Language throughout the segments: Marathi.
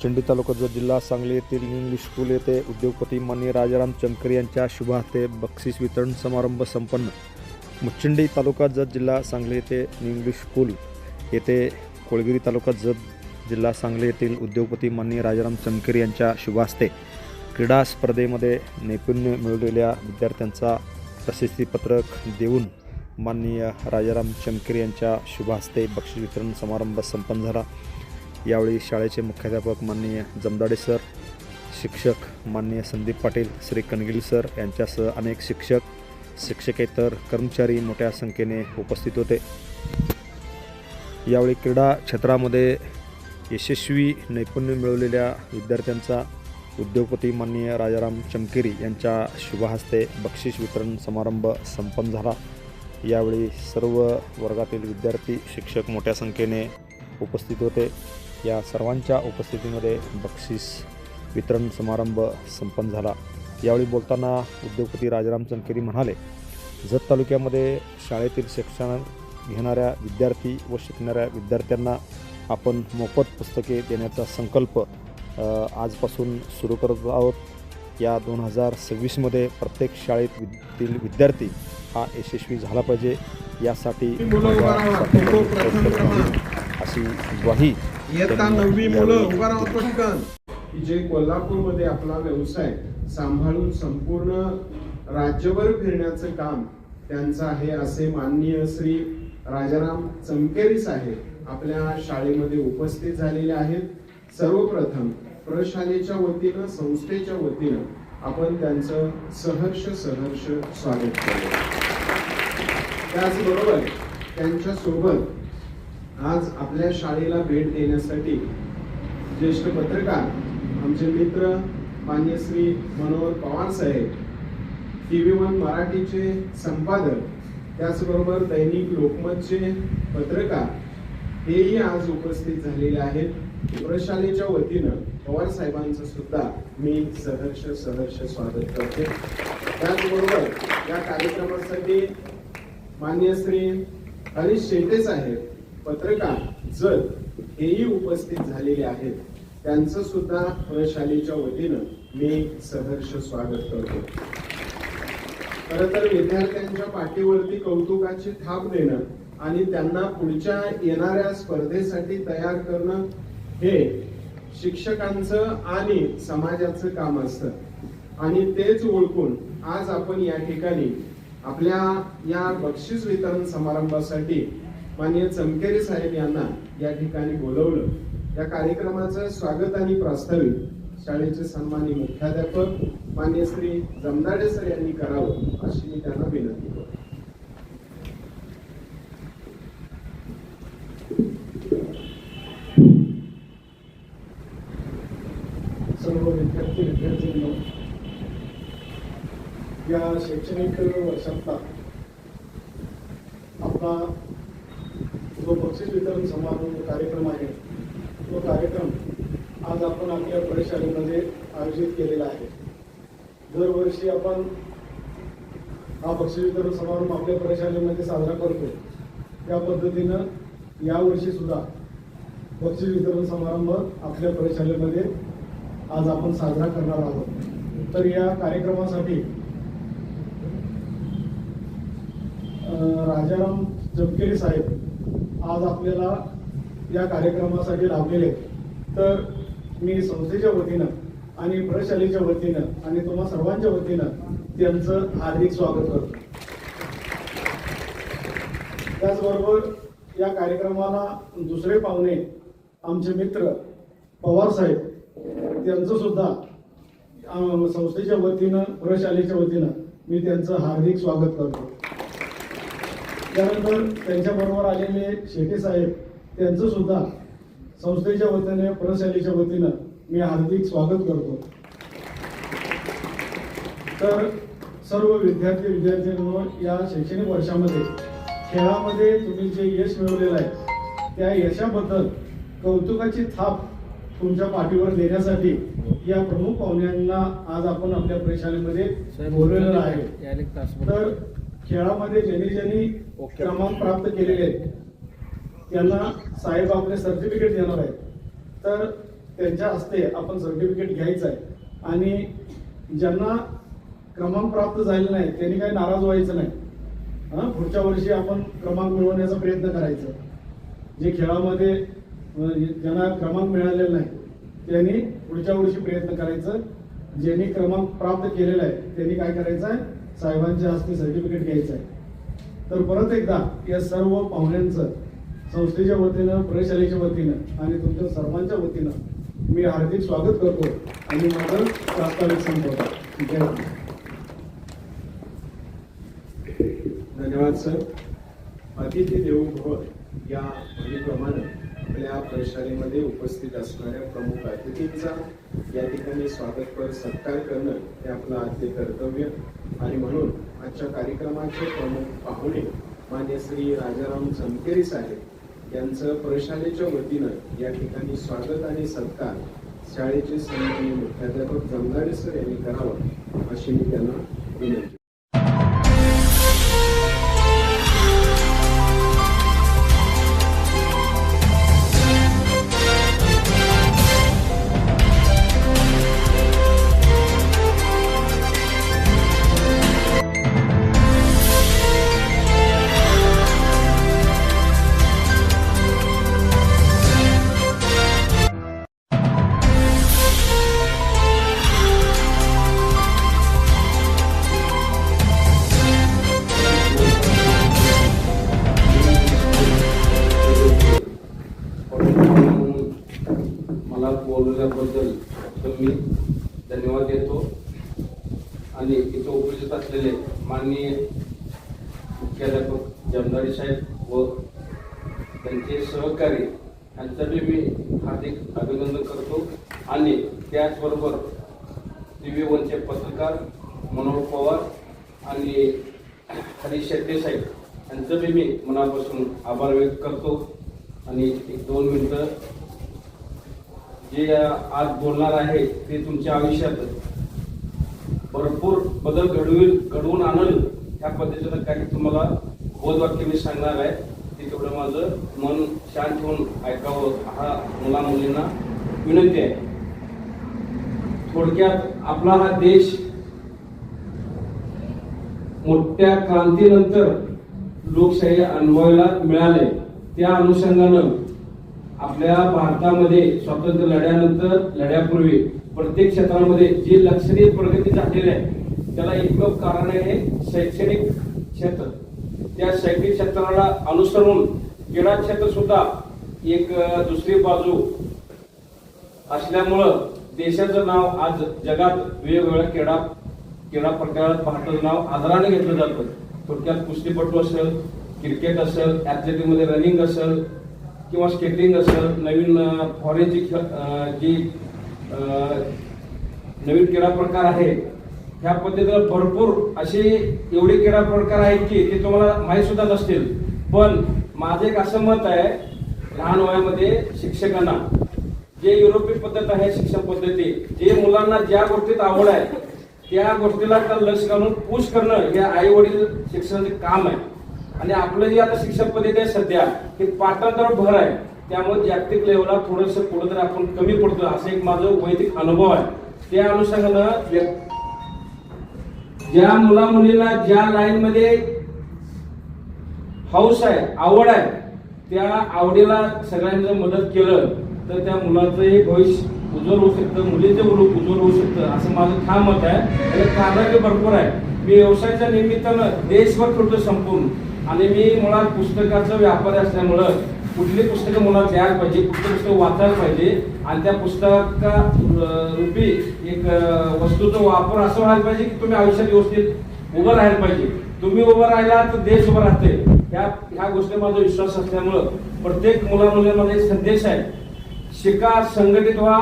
मुचंडी तालुका जत जिल्हा सांगली येथील न्यू इंग्लिश स्कूल येथे उद्योगपती माननीय राजाराम चमकरे यांच्या शुभ हस्ते बक्षीस वितरण समारंभ संपन्न। मुचंडी तालुका जत जिल्हा सांगली येथे न्यू इंग्लिश स्कूल येथे कोळगिरी तालुका जत जिल्हा सांगली येथील उद्योगपती माननीय राजाराम चमकरे यांच्या शुभ हस्ते क्रीडा स्पर्धेमध्ये नैपुण्य मिळवलेल्या विद्यार्थ्यांचा प्रशस्तीपत्रक देऊन माननीय राजाराम चमकरे यांच्या शुभ हस्ते बक्षीस वितरण समारंभ संपन्न झाला। यावेळी शाळेचे मुख्याध्यापक माननीय जमदाडे सर, शिक्षक माननीय संदीप पाटील, श्री कनगिल सर यांच्यासह अनेक शिक्षक, शिक्षकेतर कर्मचारी मोठ्या संख्येने उपस्थित होते। यावेळी क्रीडा क्षेत्रामध्ये यशस्वी नैपुण्य मिळवलेल्या विद्यार्थ्यांचा उद्योगपती माननीय राजाराम चमकरे यांच्या शुभ हस्ते बक्षीस वितरण समारंभ संपन्न झाला। यावेळी सर्व वर्गातील विद्यार्थी, शिक्षक मोठ्या संख्येने उपस्थित होते। या सर्वांच्या उपस्थितीमध्ये बक्षीस वितरण समारंभ संपन्न झाला। यावेळी बोलताना उद्योगपती राजाराम चमकरे म्हणाले, जत तालुक्यामध्ये शाळेतील शिक्षण घेणाऱ्या विद्यार्थी व शिकणाऱ्या विद्यार्थ्यांना आपण मोफत पुस्तके देण्याचा संकल्प आजपासून सुरू करत आहोत। या 2026मध्ये प्रत्येक शाळेतील विद्यार्थी हा यशस्वी झाला पाहिजे, यासाठी अशी ग्वाही इयत्ता 9वी मुलं उभा राहा पटकन, की जे कोल्हापूरमध्ये आपला व्यवसाय सांभाळून संपूर्ण राज्यभर फिरण्याचं काम त्यांचं आहे, असे माननीय श्री राजाराम चमकरे साहेब आपल्या शाळेमध्ये उपस्थित झालेले आहेत। सर्वप्रथम प्रशालेच्या वतीनं, संस्थेच्या वतीनं आपण त्यांचं सहर्ष स्वागत करतो। त्याचबरोबर त्यांच्या सोबत आज आपल्या शाळेला भेट देण्यासाठी ज्येष्ठ पत्रकार आमचे मित्र माननीय श्री मनोहर पवार साहेब, TV1 मराठीचे संपादक, त्याचबरोबर दैनिक लोकमतचे पत्रकार हेही आज उपस्थित झालेले आहेत। प्रशालेच्या वतीनं पवार साहेबांचं सुद्धा मी सहर्ष स्वागत करते। त्याचबरोबर या कार्यक्रमासाठी माननीय श्री हरीश शेटे साहेब, पत्रकार जत, हेही उपस्थित झालेले आहेत। त्यांचं सुद्धा प्रशालेच्या वतीनं मी सहर्ष स्वागत करतो। खरं तर विद्यार्थ्यांच्या पाठीवरती कौतुकाची थाप देणं आणि त्यांना पुढच्या येणाऱ्या स्पर्धेसाठी तयार करणं हे शिक्षकांचं आणि समाजाचं काम असतं, आणि तेच ओळखून आज आपण या ठिकाणी आपल्या या बक्षीस वितरण समारंभासाठी माननीय चमकरे साहेब यांना या ठिकाणी बोलवलं। या कार्यक्रमाचं स्वागत आणि प्रास्ताविक शाळेचे सन्माननीय मुख्याध्यापक माननीय श्री जमदाडे सर यांनी करावं, अशी मी त्यांना विनंती करतो। सर्व विद्यार्थ्यांनो, या शैक्षणिक वर्षातला आपला जो बक्षीस वितरण समारंभ कार्यक्रम आहे, तो कार्यक्रम आज आपण आपल्या प्रशालेमध्ये आयोजित केलेला आहे। दरवर्षी आपण हा बक्षीस वितरण समारंभ आपल्या प्रशालेमध्ये साजरा करतो। त्या पद्धतीनं यावर्षी सुद्धा बक्षीस वितरण समारंभ आपल्या प्रशालेमध्ये आज आपण साजरा करणार आहोत। तर या कार्यक्रमासाठी राजाराम चमकरे साहेब आज आपल्याला या कार्यक्रमासाठी लाभलेले, तर मी संस्थेच्या वतीनं आणि प्रशालेच्या वतीनं आणि तुम्हा सर्वांच्या वतीनं त्यांचं हार्दिक स्वागत करतो। त्याचबरोबर या कार्यक्रमाला दुसरे पाहुणे आमचे मित्र पवार साहेब, त्यांचं सुद्धा संस्थेच्या वतीनं, प्रशालेच्या वतीनं मी त्यांचं हार्दिक स्वागत करतो। त्यानंतर त्यांच्याबरोबर आलेले शेटे साहेब, त्यांचं सुद्धा संस्थेच्या वतीने, प्रशालेच्या वतीनं मी हार्दिक स्वागत करतो। तर सर्व विद्यार्थ्यांनो, या शैक्षणिक वर्षामध्ये खेळामध्ये तुम्ही जे यश मिळवलेलं आहे, त्या यशाबद्दल कौतुकाची थाप तुमच्या पाठीवर देण्यासाठी या प्रमुख पाहुण्यांना आज आपण आपल्या प्रशालेमध्ये बोलवलेलं आहे। तर खेळामध्ये ज्यांनी क्रमांक प्राप्त केलेले आहेत त्यांना साहेब आपले सर्टिफिकेट देणार आहेत। तर त्यांच्या हस्ते आपण सर्टिफिकेट घ्यायचं आहे. आणि ज्यांना क्रमांक प्राप्त झाले नाही त्यांनी काही नाराज व्हायचं नाही. पुढच्या वर्षी आपण क्रमांक मिळवण्याचा प्रयत्न करायचा. जे खेळामध्ये ज्यांना क्रमांक मिळालेला नाही त्यांनी पुढच्या वर्षी प्रयत्न करायचं. ज्यांनी क्रमांक प्राप्त केलेला आहे त्यांनी काय करायचं आहे, साहेबांच्या हस्ते सर्टिफिकेट घ्यायचं आहे. तर परत एकदा या सर्व पाहुण्यांचं संस्थेच्या वतीनं, प्रशालेच्या वतीनं आणि तुमच्या सर्वांच्या वतीनं मी हार्दिक स्वागत करतो आणि माझं प्रास्ताविक संपवतो. जय हिंद. धन्यवाद सर. अतिथी देवो भव या म्हणीप्रमाणे आपल्या प्रशालेमध्ये उपस्थित असणाऱ्या प्रमुख अतिथींचा या ठिकाणी स्वागतपर सत्कार करणं हे आपलं आद्य कर्तव्य. आणि म्हणून आजच्या कार्यक्रमाचे प्रमुख पाहुणे मान्य श्री राजाराम चमकेरी साहेब यांचं प्रशालेच्या वतीनं या ठिकाणी स्वागत आणि सत्कार शाळेचे सन्माननीय मुख्याध्यापक जमदाडे सर यांनी करावं अशी मी त्यांना विनंती. मला बोलवल्याबद्दल मी धन्यवाद देतो. आणि इथं उपस्थित असलेले माननीय मुख्याध्यापक जमदाडे साहेब व त्यांचे सहकारी यांचं बी मी हार्दिक अभिनंदन करतो. आणि त्याचबरोबर TV1चे पत्रकार मनोहर पवार आणि हरीश शेट्टे साहेब यांचं बी मी मनापासून आभार व्यक्त करतो. आणि एक 2 मिनिटं जे आज बोलणार आहे ते तुमच्या आयुष्यात भरपूर बदल घडवून आणल ह्या पद्धतीनं काही तुम्हाला बोधवाक्य मी सांगणार आहे. ते तेवढं माझं मन शांत होऊन ऐकावं हा मुला मुलींना विनंती आहे. थोडक्यात आपला हा देश मोठ्या क्रांतीनंतर लोकशाही अनुभवायला मिळाले. त्या अनुषंगानं आपल्या भारतामध्ये स्वातंत्र्य लढ्यानंतर लढ्यापूर्वी प्रत्येक क्षेत्रामध्ये जी लक्षणीय प्रगती झालेली आहे त्याला एकमेव कारण आहे शैक्षणिक क्षेत्र. त्या शैक्षणिक क्षेत्राला अनुसरून क्रीडा क्षेत्र सुद्धा एक दुसरी बाजू असल्यामुळं देशाचं नाव आज जगात वेगवेगळ्या क्रीडा प्रकारात भारताचं नाव आदराने घेतलं जातं. थोडक्यात कुस्तीपटू असेल, क्रिकेट असेल, ॲथलेटिकमध्ये रनिंग असेल किंवा स्केटिंग असेल, नवीन फॉरेनची जी नवीन क्रीडा प्रकार आहे ह्या पद्धतीनं भरपूर असे एवढे क्रीडा प्रकार आहेत की ते तुम्हाला माहीत सुद्धा नसतील. पण माझं एक असं मत आहे, लहान वयामध्ये शिक्षकांना जे युरोपीय पद्धत आहे शिक्षण पद्धती, जे मुलांना ज्या गोष्टीत आवड आहे त्या गोष्टीला लक्ष घालून पुश करणं हे आई वडील शिक्षणाचे काम आहे. आणि आपलं जे आता शिक्षण पद्धती आहे सध्या हे पाठांतरावर भर आहे. त्यामुळे जागतिक लेवलला थोडंसं पुढे तर आपण कमी पडतो असं एक माझं वैयक्तिक अनुभव आहे. त्या अनुषंगानं ज्या मुला मुलींना ज्या लाईन मध्ये हौस आहे, आवड आहे, त्या आवडीला सगळ्यांनी मदत केलं तर त्या मुलाचंही भविष्य उज्ज्वल होऊ शकतं, मुलीचं उज्ज्वल होऊ शकतं असं माझं ठाम मत आहे. त्याला कारण भरपूर आहे. मी व्यवसायाच्या निमित्तानं देशभर फिरतो संपूर्ण. आणि मी मुळात पुस्तकाचं व्यापारी असल्यामुळं कुठली पुस्तकं मुलाला द्यायला पाहिजे, कुठली पुस्तकं वाचायला पाहिजे आणि त्या पुस्तका रूपी एक वस्तूचा वापर असं व्हायला पाहिजे की तुम्ही आयुष्यात व्यवस्थित उभं राहायला पाहिजे. तुम्ही उभं राहिला तर देश उभं राहते. ह्या गोष्टी माझा विश्वास असल्यामुळं प्रत्येक मुला मुलींमध्ये एक संदेश आहे, शिका, संघटित व्हा,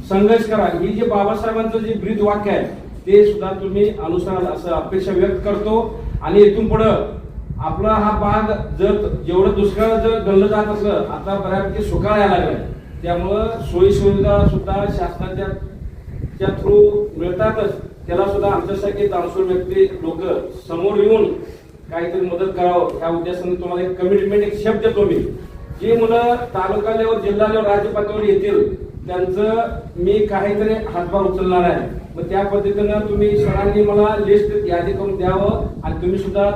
संघर्ष करा. ही जे बाबासाहेबांचं जे ब्रीद वाक्य आहे ते सुद्धा तुम्ही अनुसराल असं अपेक्षा व्यक्त करतो. आणि इथून पुढं आपला हा भाग जर जेवढं दुष्काळ जर गणलं जात असलं आता बऱ्यापैकी सुकाळ यायला लागलाय. त्यामुळं सोयी सुविधा सुद्धा शासनाच्या थ्रू मिळतातच. त्याला सुद्धा आमच्यासारखे दानशूर व्यक्ती लोक समोर येऊन काहीतरी मदत करावं ह्या उद्देशाने तुम्हाला एक कमिटमेंट, एक शब्द देतो मी जी मुलं तालुका लेवल, जिल्हा लेवल, राज्य पातळीवर येतील त्यांचं मी काहीतरी हातभार उचलणार आहे. मग त्या पद्धतीनं तुम्ही सरांनी मला लिस्ट यादी करून द्यावं आणि तुम्ही सुद्धा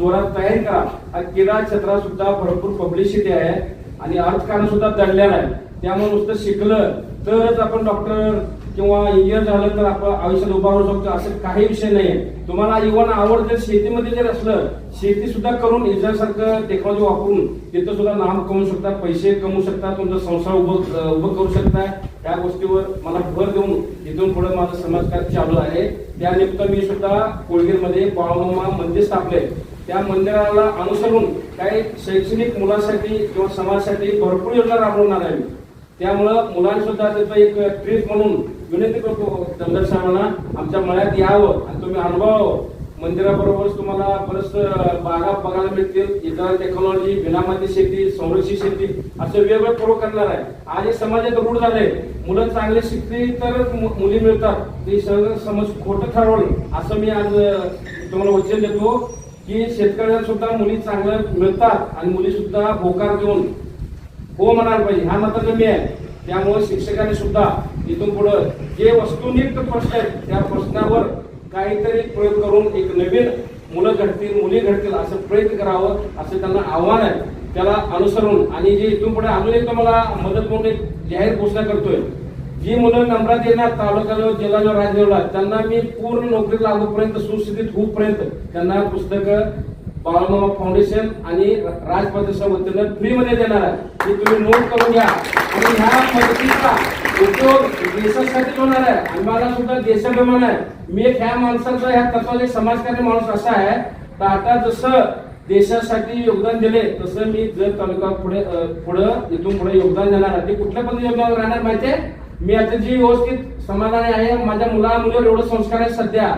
जोरात तयारी करा. हा क्रीडा क्षेत्रात सुद्धा भरपूर पब्लिसिटी आहे आणि अर्थकारण सुद्धा दडलेलं आहे. त्यामुळे नुसतं शिकलं तरच आपण डॉक्टर किंवा इंजिनियर झालं तर आपण आयुष्यात उभा राहू शकतो असं काही विषय नाही. तुम्हाला इव्हन आवड जर शेतीमध्ये जर असलं, शेती सुद्धा करून इजासारखं टेक्नॉलॉजी वापरून तिथं सुद्धा नाम कमवू शकता, पैसे कमवू शकता, तुमचा संसार उभं करू शकता. त्या गोष्टीवर मला भर देऊन इथून पुढे माझं समाजकार्य चालू आहे. त्यानिमित्त मी सुद्धा कोळगीरमध्ये बाळूमामा मंदिर स्थापले. त्या मंदिराला अनुसरून काही शैक्षणिक मुलांसाठी किंवा समाजासाठी भरपूर योजना राबवणार आहे. त्यामुळं मुलांनी सुद्धा त्याचं एक ट्रीप म्हणून विनंती करतो दमदार साहेबांना आमच्या मळ्यात यावं आणि तुम्ही अनुभवावं. मंदिराबरोबरच तुम्हाला बरंच बागा बघायला मिळतील. इतर टेक्नॉलॉजी, विनामाती शेती, संरक्षित शेती असं वेगवेगळे प्रो करणार आहे. आज हे समाजात रूढ झाले, मुलं चांगले शिकली तर मुली मिळतात. ते सगळं समज खोटं ठरवलं असं मी आज तुम्हाला वचन देतो की शेतकऱ्यांना सुद्धा मुली चांगल्या मिळतात आणि मुली सुद्धा होकार देऊन हो म्हणायला पाहिजे. हा मताचा मी आहे. त्यामुळे शिक्षकांनी सुद्धा इथून पुढे जे वस्तुनिष्ठ प्रश्न आहेत त्या प्रश्नावर काहीतरी प्रयोग करून एक नवीन मुलं घडतील, मुली घडतील असं प्रयत्न करावं असं त्यांना आव्हान आहे. त्याला अनुसरून आणि जे इथून पुढे अजून एक मला मदत म्हणून एक जाहीर घोषणा करतोय. जी मुलं नंबरात येणार तालुका लेवल, जिल्हा लेवल, राज्य लेवलला त्यांना मी पूर्ण नोकरी लागूपर्यंत सुस्थितीत होऊपर्यंत त्यांना पुस्तकं बाळूमामा फाउंडेशन आणि राजपत्राच्या वतीनं फ्रीमध्ये देणार आहे. हे तुम्ही नोट करून घ्या आणि ह्या मदतीचा उपयोग देशासाठी होणार आहे आणि मला सुद्धा देशाभिमान आहे. मी एक ह्या माणसाचा ह्या तत्वाचा समाजकारणी माणूस असा आहे. टाटा जसं देशासाठी योगदान दिले तसं मी जर तालुका पुढे इथून पुढे योगदान देणार आहे. ते कुठल्या पद्धतीने योगदान राहणार माहितीये? मी आता जी व्यवस्थित समाधानी आहे, माझ्या मुलावर एवढं संस्कार आहे सध्या,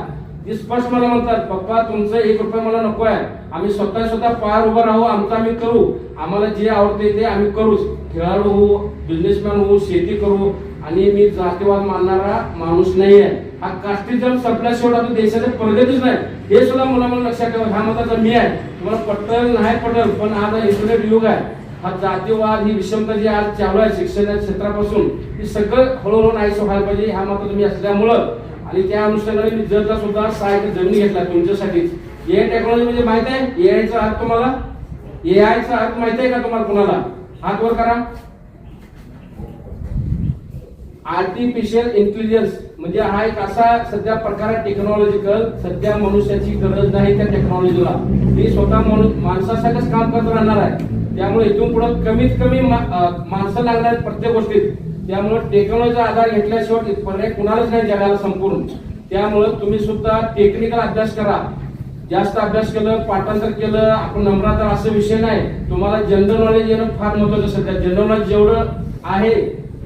ते स्पष्ट मला म्हणतात पप्पा तुमचं 1 रुपया मला नको आहे. आम्ही स्वतः पार उभं राहू, आमचं आम्ही करू, आम्हाला जे आवडते ते आम्ही करूच. खेळाडू होऊ, बिझनेसमॅन होऊ, शेती करू आणि मी जातीवाद मानणारा माणूस नाही आहे. हा कास्टिझम संपल्याशिवाय आता देशाच्या प्रगतीच नाही हे सुद्धा मुलांना लक्षात ठेवा. ह्या मताचा मी आहे. तुम्हाला पटल नाही पटल पण आज इंटरनेट युग आहे. हा जातीवाद, ही विषमता जी आज चालू आहे शिक्षण क्षेत्रापासून ही सगळं हळूहळू नाहीसं व्हायला पाहिजे. ह्या मताचा मी असल्यामुळं आणि त्या अनुषंगाने मी जरचा सुद्धा 6 एकर जमीन घेतला तुमच्यासाठीच. एआय टेक्नॉलॉजी म्हणजे माहित आहे? एआयचा अर्थ तुम्हाला, एआयचा अर्थ माहित आहे का तुम्हाला? कुणाला हात वर करा. आर्टिफिशियल इंटेलिजन्स म्हणजे हा एक असा सध्या प्रकार आहे टेक्नॉलॉजिकल. सध्या मनुष्याची गरज नाही त्या टेक्नॉलॉजीला. ती स्वतः माणसासाठीच काम करत राहणार आहे. त्यामुळे इथून पुढे कमीत कमी माणसं लागणार आहेत प्रत्येक गोष्टीत. त्यामुळे टेक्नॉलॉजीचा आधार घेतल्याशिवाय पर्याय कुणालाच नाही जगाला संपूर्ण. त्यामुळे तुम्ही सुद्धा टेक्निकल अभ्यास करा. जास्त अभ्यास केलं, पाठांतर केलं, आपण नंबरात असं विषय नाही. तुम्हाला जनरल नॉलेज येणं फार महत्वाचं. सध्या जनरल नॉलेज जेवढं आहे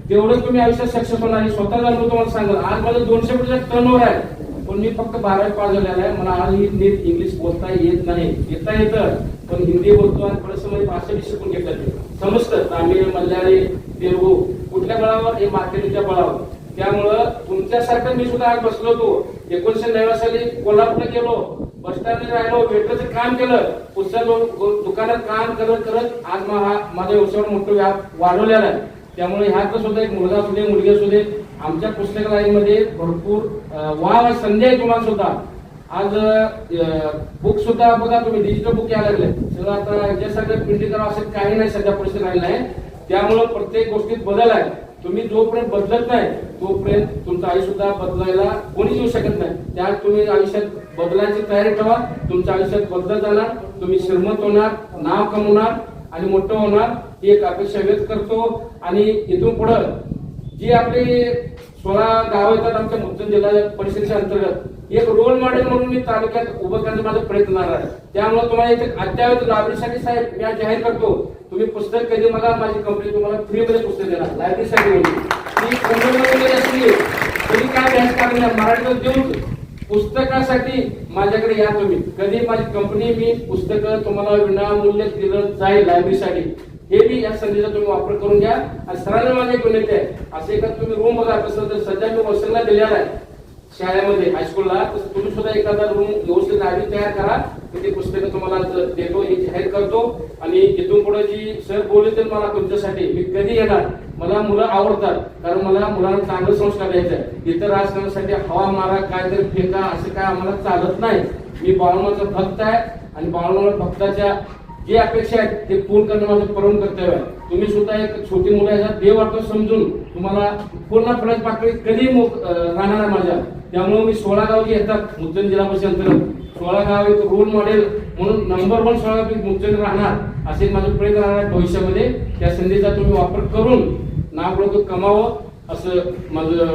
तेवढं तुम्ही आयुष्यात सक्सेस होणार आहे. स्वतःचा अनुभव तुम्हाला सांगेल. आज माझं 200 कोटीचा टर्नओव्हर आहे पण मी फक्त 12वी पास झालेला आहे. मला आजही नीट इंग्लिश बोलता येत नाही. येतं पण हिंदी बोलतो आणि थोडंसं म्हणजे भाषा शिकून घेतलं ते समजतं. तामिळ, मल्याळी, तेलुगू कुठल्या बळावर? हे मार्केटिंगच्या बळावर. त्यामुळं तुमच्यासारखं मी सुद्धा आज बसलो होतो. 1990 साली कोल्हापूरला गेलो, बस स्टँडला राहिलो, वेटरचं काम केलं, पुस्तक दुकानात काम करत करत आज माझ्या व्यवसायावर मोठं व्याप वाढवलेला आहे. त्यामुळे ह्यात सुद्धा एक मुलगा असू दे, मुलगी असू दे, आमच्या पुस्तकालयामध्ये भरपूर वाव संधी आहे तुम्हाला सुद्धा. आज बुक सुद्धा बघा तुम्ही डिजिटल बुक यायला लागले सगळं. आता याच्यासाठी प्रिंटिंग करावं असं काही नाही सध्या परिस्थिती राहिली नाही. त्यामुळे प्रत्येक गोष्टीत बदल आहे. तुम्ही जोपर्यंत बदलत नाही तोपर्यंत तुमचं आयुष्य सुद्धा बदलायला कोणीच येऊ शकत नाही. त्यात तुम्ही आयुष्यात बदलायची तयारी ठेवा. तुमच्या आयुष्यात बदल जाणार, तुम्ही श्रीमंत होणार, नाव कमवणार आणि मोठं होणार ही एक अपेक्षा व्यक्त करतो. आणि इथून पुढं जी आपली 16 गाव येतात आमच्या मुद्दम जिल्हा परिषदेच्या अंतर्गत एक रोल मॉडेल म्हणून मी तालुक्यात उभं करण्याचा माझा प्रयत्न आहे. त्यामुळे तुम्हाला इथे अद्यावत लायब्ररीसाठी साहेब मी आज जाहीर करतो. तुम्ही पुस्तक कधी मला माझी कंपनी तुम्हाला फ्रीमध्ये पुस्तक देणार लायब्ररीसाठी तरी काय व्याज काढणार मराठीत देऊन पुस्तकासाठी माझ्याकडे या तुम्ही. कधी माझी कंपनी मी पुस्तकं तुम्हाला विनामूल्य दिलं जाईल लायब्ररीसाठी. हे बी या संधीचा तुम्ही वापर करून घ्या. आणि सरांना माझी एक विनंती आहे, असे का तुम्ही रूम बघा. तसं तर सध्या मी वसईला दिलेला आहे. शाळेमध्ये हायस्कूलला, तसं तुम्ही सुद्धा एखादा रूम व्यवस्थित आधी तयार करा. ते पुस्तकं तुम्हाला देतो, हे जाहीर करतो. आणि इथून पुढे जी सर बोलले तर मला तुमच्यासाठी मी कधी येणार. मला मुलं आवडतात, कारण मला मुलांना चांगलं संस्कार द्यायचं आहे. इतर राजकारणासाठी हवा मारा, काहीतरी फेका असं काय आम्हाला चालत नाही. मी बाळूमामाचा भक्त आहे आणि बाळूमामा भक्ताच्या जे अपेक्षा आहेत ते पूर्ण करणं माझं परम कर्तव्य आहे. तुम्ही सुद्धा एक छोटी मुलं याचा देव वाटतो समजून तुम्हाला पूर्ण फळाची पाकळी कधी राहणार आहे माझ्या. त्यामुळे मी 16 गाव जे येतात मुद्दन जिल्हा परिषद अंतर्गत 16 गाव एक रोल मॉडेल म्हणून नंबर 1 16 गाव मुद्दन राहणार असे माझं प्रयत्न राहणार भविष्यामध्ये. त्या संधीचा तुम्ही वापर करून नाव लोक कमावं असं माझं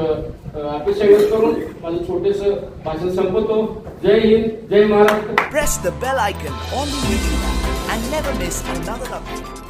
अपेक्षा व्यक्त करून माझं छोटेसं भाषण संपवतो. जय हिंद, जय Maharashtra. Press the bell icon on the YouTube app and never miss another update.